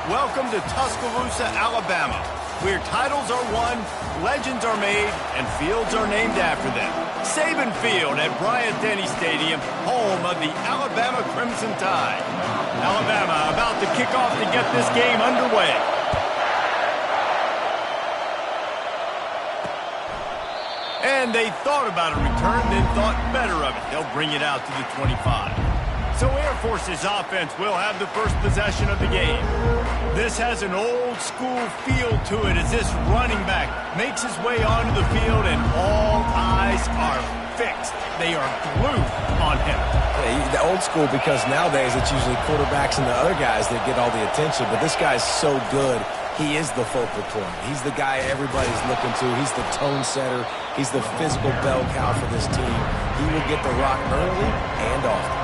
Welcome to Tuscaloosa, Alabama, where titles are won, legends are made, and fields are named after them. Saban Field at Bryant-Denny Stadium, home of the Alabama Crimson Tide. Alabama about to kick off to get this game underway. And they thought about a return, then thought better of it. They'll bring it out to the 25. So Air Force's offense will have the first possession of the game. This has an old-school feel to it as this running back makes his way onto the field and all eyes are fixed. They are glued on him. Yeah, the old school because nowadays it's usually quarterbacks and the other guys that get all the attention, but this guy's so good. He is the focal point. He's the guy everybody's looking to. He's the tone setter. He's the physical bell cow for this team. He will get the rock early and often.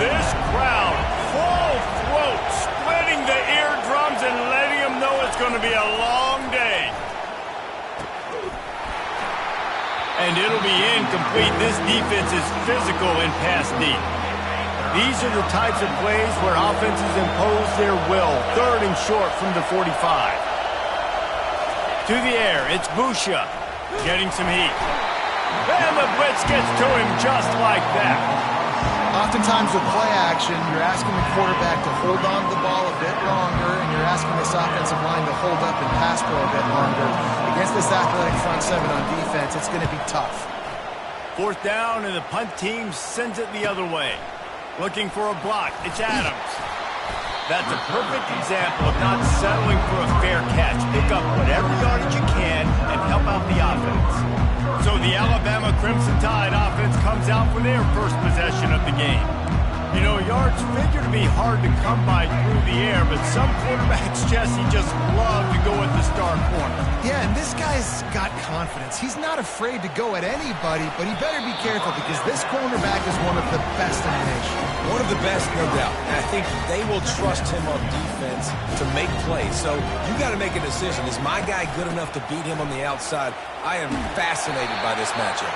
This crowd, full throat, splitting the eardrums and letting them know it's going to be a long day. And it'll be incomplete. This defense is physical and pass deep. These are the types of plays where offenses impose their will. 3rd and short from the 45. To the air, it's Busha getting some heat. And the blitz gets to him just like that. Oftentimes with play action, you're asking the quarterback to hold on to the ball a bit longer, and you're asking this offensive line to hold up and pass pro a bit longer. Against this athletic front seven on defense, it's going to be tough. 4th down, and the punt team sends it the other way. Looking for a block. It's Adams. That's a perfect example of not settling for a fair catch. Pick up whatever yardage you can and help out the offense. So the Alabama Crimson Tide offense comes out for their first possession of the game. You know, yards figure to be hard to come by through the air, but some quarterbacks, Jesse, just love to go at the star corner. Yeah, and this guy's got confidence. He's not afraid to go at anybody, but he better be careful because this cornerback is one of the best in the nation. One of the best, no doubt. And I think they will trust him on defense to make plays. So you got to make a decision. Is my guy good enough to beat him on the outside? I am fascinated by this matchup.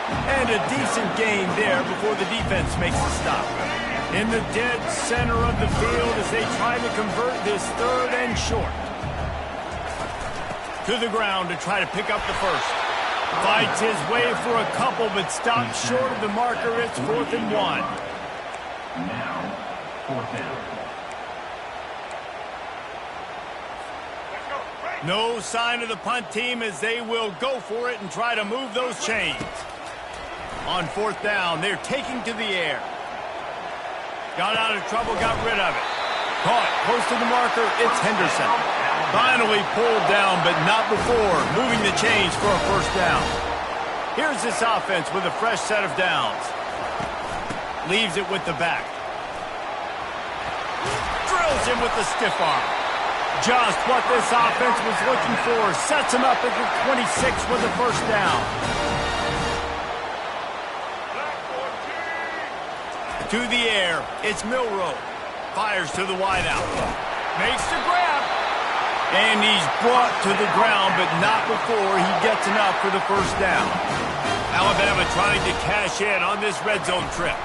And a decent gain there before the defense makes a stop. In the dead center of the field as they try to convert this 3rd and short. To the ground to try to pick up the first. Fights his way for a couple, but stops short of the marker. It's 4th and 1. Now, 4th down. No sign of the punt team as they will go for it and try to move those chains. On 4th down, they're taking to the air. Got out of trouble, got rid of it. Caught, close to the marker, it's Henderson. Finally pulled down, but not before moving the chains for a 1st down. Here's this offense with a fresh set of downs. Leaves it with the back. Drills him with the stiff arm. Just what this offense was looking for. Sets him up at the 26 with a 1st down. To the air, it's Milroe. Fires to the wideout. Makes the grab. And he's brought to the ground, but not before he gets enough for the 1st down. Alabama trying to cash in on this red zone trip.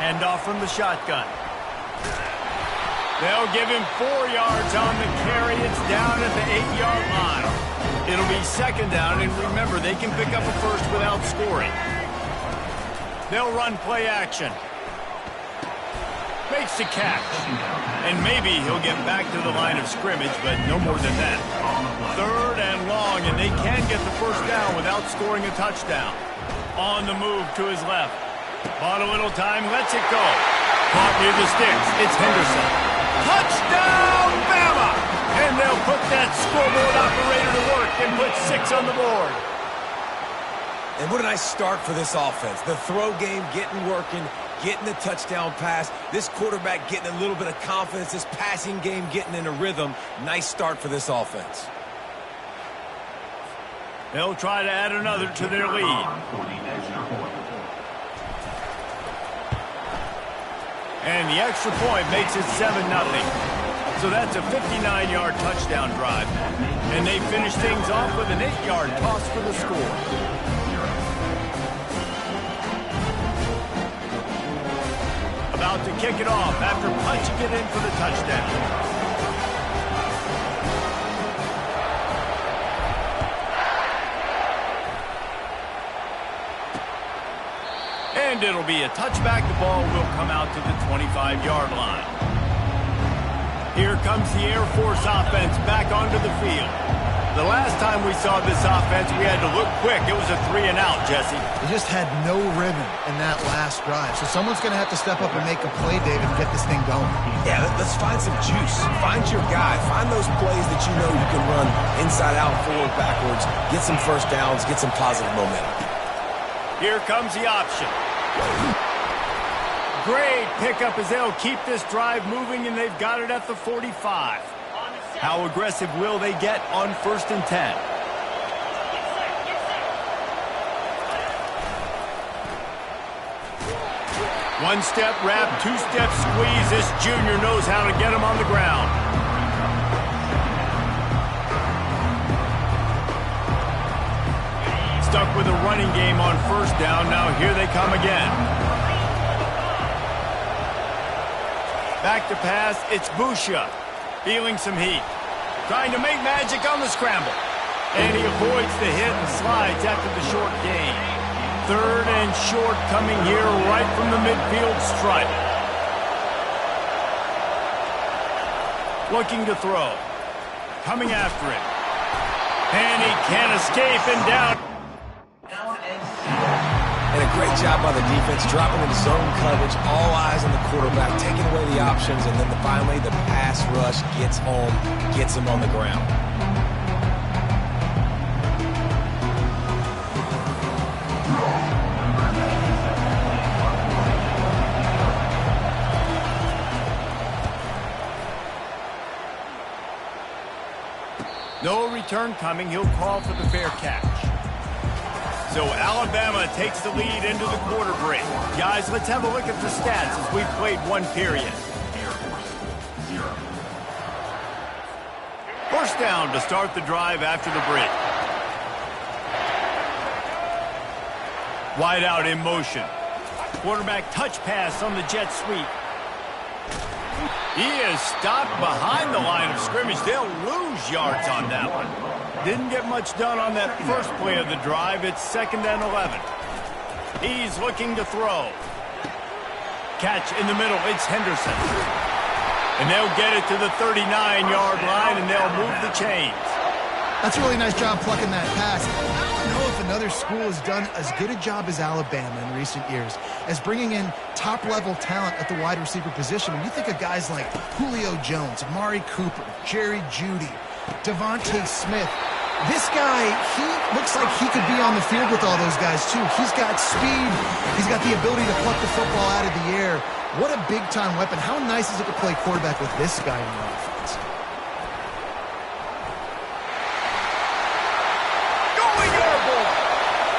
Hand off from the shotgun. They'll give him 4 yards on the carry. It's down at the 8-yard line. It'll be 2nd down, and remember, they can pick up a first without scoring. They'll run play action. Makes the catch. And maybe he'll get back to the line of scrimmage, but no more than that. 3rd and long, and they can get the 1st down without scoring a touchdown. On the move to his left. Bought a little time, lets it go. Caught near the sticks. It's Henderson. Touchdown, Bama! And they'll put that scoreboard operator to work and put 6 on the board. And what a nice start for this offense. The throw game getting working, getting the touchdown pass. This quarterback getting a little bit of confidence. This passing game getting in a rhythm. Nice start for this offense. They'll try to add another to their lead. And the extra point makes it 7-0. So that's a 59-yard touchdown drive. And they finish things off with an 8-yard toss for the score. About to kick it off after punching it in for the touchdown. And it'll be a touchback. The ball will come out to the 25-yard line. Here comes the Air Force offense back onto the field. The last time we saw this offense, we had to look quick. It was a 3-and-out, Jesse. They just had no rhythm in that last drive. So someone's going to have to step up and make a play, David, and get this thing going. Yeah, let's find some juice. Find your guy. Find those plays that you know you can run inside out, forward, backwards. Get some first downs. Get some positive momentum. Here comes the option. Great pickup as they'll keep this drive moving, and they've got it at the 45. How aggressive will they get on 1st and 10? One-step wrap, two-step squeeze. This junior knows how to get him on the ground. Stuck with a running game on 1st down. Now here they come again. Back to pass. It's Busha. Feeling some heat. Trying to make magic on the scramble. And he avoids the hit and slides after the short gain. 3rd and short coming here right from the midfield stripe. Looking to throw. Coming after it. And he can't escape and down. And a great job by the defense, dropping into zone coverage, all eyes on the quarterback, taking away the options, and then finally the pass rush gets home, gets him on the ground. No return coming. He'll call for the fair catch. So Alabama takes the lead into the quarter break. Guys, let's have a look at the stats as we've played one period. Air Force 0. 1st down to start the drive after the break. Wide out in motion. Quarterback touch pass on the jet sweep. He is stopped behind the line of scrimmage. They'll lose yards on that one. Didn't get much done on that first play of the drive. It's 2nd and 11. He's looking to throw. Catch in the middle. It's Henderson. And they'll get it to the 39-yard line, and they'll move the chains. That's a really nice job plucking that pass. I don't know if another school has done as good a job as Alabama in recent years as bringing in top-level talent at the wide receiver position. When you think of guys like Julio Jones, Amari Cooper, Jerry Jeudy, Devontae Smith, this guy, he looks like he could be on the field with all those guys, too. He's got speed. He's got the ability to pluck the football out of the air. What a big-time weapon. How nice is it to play quarterback with this guy in the offense?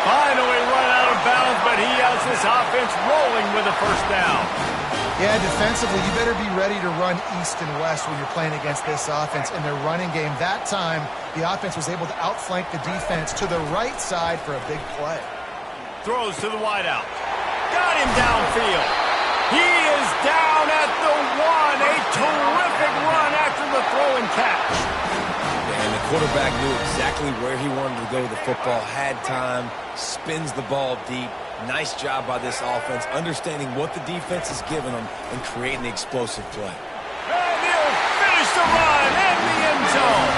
Finally run out of bounds, but he has this offense rolling with a 1st down. Yeah, defensively, you better be ready to run east and west when you're playing against this offense in their running game. That time, the offense was able to outflank the defense to the right side for a big play. Throws to the wideout. Got him downfield. He is down at the 1. A terrific run after the throw and catch. And the quarterback knew exactly where he wanted to go with the football, had time, spins the ball deep. Nice job by this offense, understanding what the defense is giving them and creating the explosive play. And he'll finish the run in the end zone.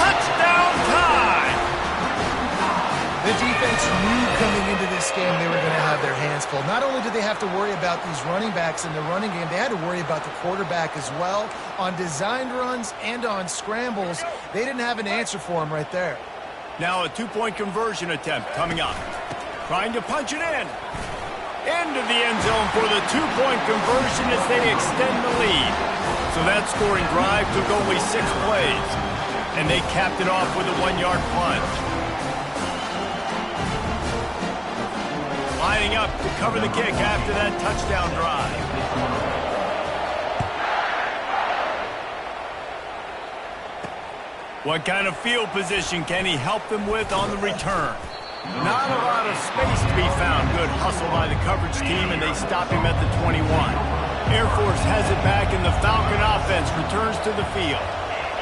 Touchdown time. The defense knew coming into this game they were going to have their hands full. Not only did they have to worry about these running backs in the running game, they had to worry about the quarterback as well. On designed runs and on scrambles, they didn't have an answer for him right there. Now a 2-point conversion attempt coming up. Trying to punch it in. Into the end zone for the 2-point conversion as they extend the lead. So that scoring drive took only 6 plays. And they capped it off with a 1-yard plunge. Lining up to cover the kick after that touchdown drive. What kind of field position can he help them with on the return? Not a lot of space to be found. Good hustle by the coverage team, and they stop him at the 21. Air Force has it back, and the Falcon offense returns to the field.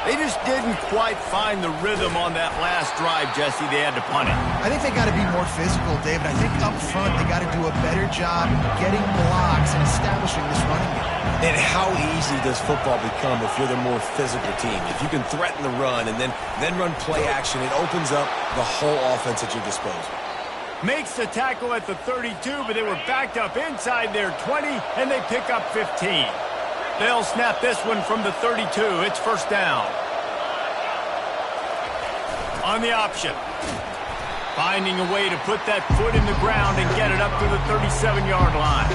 They just didn't quite find the rhythm on that last drive, Jesse. They had to punt it. I think they got to be more physical, David. I think up front they got to do a better job getting blocks and establishing this running game. And how easy does football become if you're the more physical team? If you can threaten the run and then run play action, it opens up the whole offense at your disposal. Makes the tackle at the 32, but they were backed up inside their 20, and they pick up 15. They'll snap this one from the 32. It's first down. On the option. Finding a way to put that foot in the ground and get it up to the 37-yard line.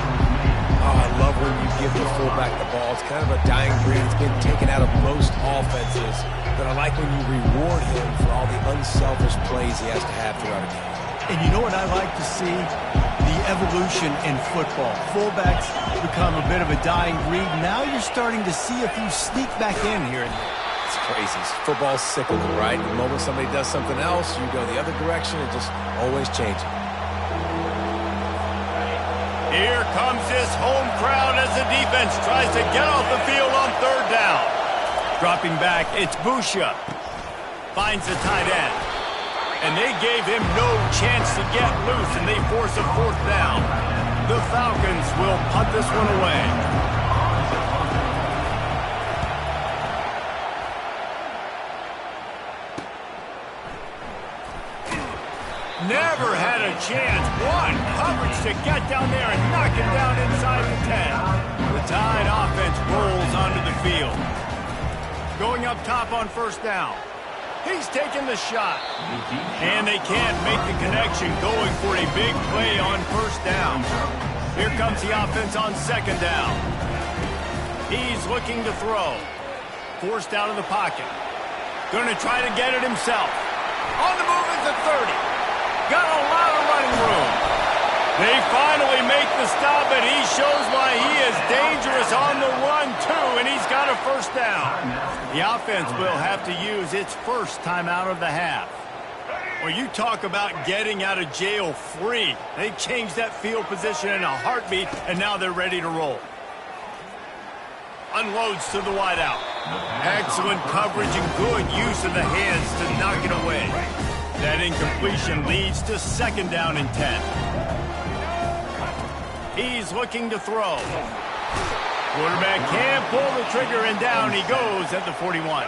Oh, I love when you give the fullback the ball. It's kind of a dying breed. It's getting taken out of most offenses. But I like when you reward him for all the unselfish plays he has to have throughout a game. And you know what I like to see? The evolution in football. Fullbacks become a bit of a dying breed. Now you're starting to see a few sneak back in here and there. It's crazy. Football's cyclical, right? The moment somebody does something else, you go the other direction. It just always changing. Here comes this home crowd as the defense tries to get off the field on third down. Dropping back, it's Busha. Finds the tight end. And they gave him no chance to get loose, and they force a fourth down. The Falcons will punt this one away. Never had a chance. One coverage to get down there and knock him down inside the 10. The Tide offense rolls onto the field. Going up top on first down. He's taking the shot. And they can't make the connection, going for a big play on first down. Here comes the offense on second down. He's looking to throw. Forced out of the pocket. Going to try to get it himself. On the move is the 30. Got a lot of running room. They finally make the stop, and he shows why he is dangerous on the run, too, and he's got a first down. The offense will have to use its first time out of the half. Well, you talk about getting out of jail free. They changed that field position in a heartbeat, and now they're ready to roll. Unloads to the wideout. Excellent coverage and good use of the hands to knock it away. That incompletion leads to second down and 10. He's looking to throw. Quarterback can't pull the trigger, and down he goes at the 41.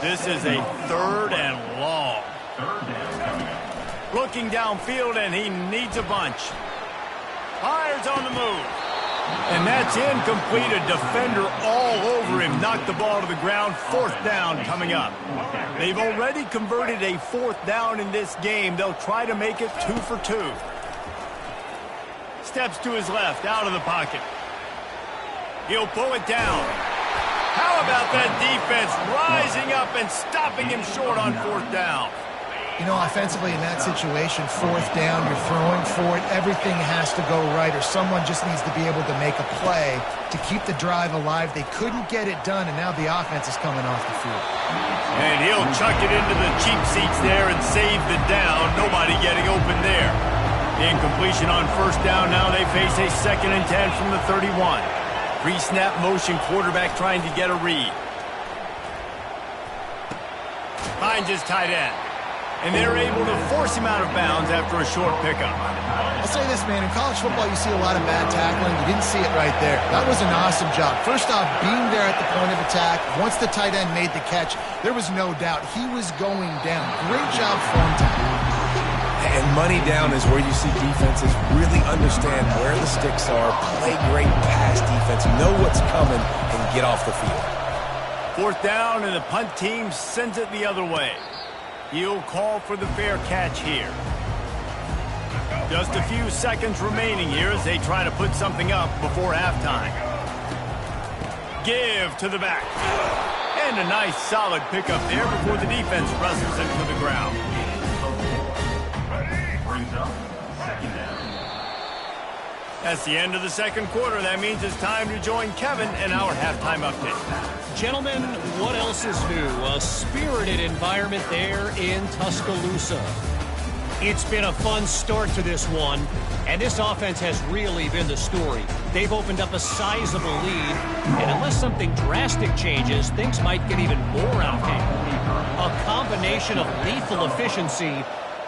This is a third and long. Looking downfield, and he needs a bunch. Fires on the move. And that's incomplete. A defender all over him. Knocked the ball to the ground. Fourth down coming up. They've already converted a fourth down in this game. They'll try to make it 2 for 2. Steps to his left, out of the pocket. He'll pull it down. How about that defense rising up and stopping him short on fourth down? You know, offensively in that situation, fourth down, you're throwing for it, everything has to go right, or someone just needs to be able to make a play to keep the drive alive. They couldn't get it done, and now the offense is coming off the field. And he'll chuck it into the cheap seats there and save the down. Nobody getting open there. Incompletion on first down. Now they face a second and 10 from the 31. Pre-snap motion, quarterback trying to get a read. Finds his tight end. And they're able to force him out of bounds after a short pickup. I'll say this, man. In college football, you see a lot of bad tackling. You didn't see it right there. That was an awesome job. First off, being there at the point of attack. Once the tight end made the catch, there was no doubt he was going down. Great job form tackling. And money down is where you see defenses really understand where the sticks are, play great pass defense, know what's coming, and get off the field. Fourth down, and the punt team sends it the other way. He'll call for the fair catch here. Just a few seconds remaining here as they try to put something up before halftime. Give to the back. And a nice solid pickup there before the defense wrestles him to the ground. That's the end of the second quarter. That means it's time to join Kevin in our halftime update. Gentlemen, what else is new? A spirited environment there in Tuscaloosa. It's been a fun start to this one, and this offense has really been the story. They've opened up a sizable lead, and unless something drastic changes, things might get even more out of hand. A combination of lethal efficiency,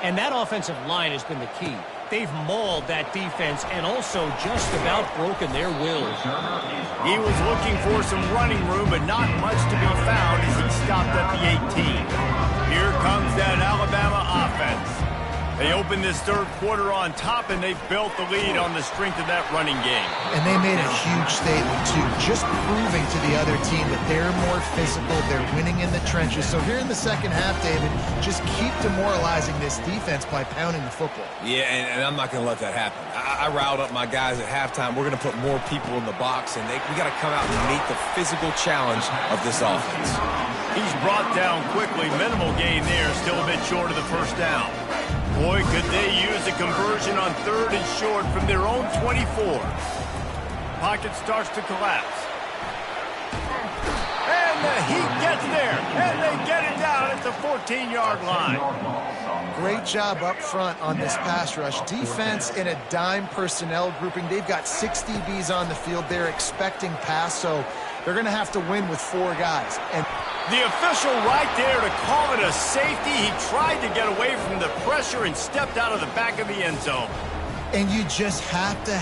and that offensive line has been the key. They've mauled that defense and also just about broken their will. He was looking for some running room, but not much to be found as he stopped at the 18. Here comes that Alabama offense. They opened this third quarter on top, and they've built the lead on the strength of that running game. And they made a huge statement, too, just proving to the other team that they're more physical, they're winning in the trenches. So here in the second half, David, just keep demoralizing this defense by pounding the football. Yeah, and I'm not going to let that happen. I riled up my guys at halftime. We're going to put more people in the box, and we got to come out and meet the physical challenge of this offense. He's brought down quickly. Minimal gain there, still a bit short of the first down. Boy, could they use a conversion on 3rd and short from their own 24. Pocket starts to collapse. And the Heat gets there, and they get it down at the 14-yard line. Great job up front on this pass rush. Defense in a dime personnel grouping. They've got 6 DBs on the field. They're expecting pass, so they're going to have to win with 4 guys. And the official right there to call it a safety. He tried to get away from the pressure and stepped out of the back of the end zone. And you just have to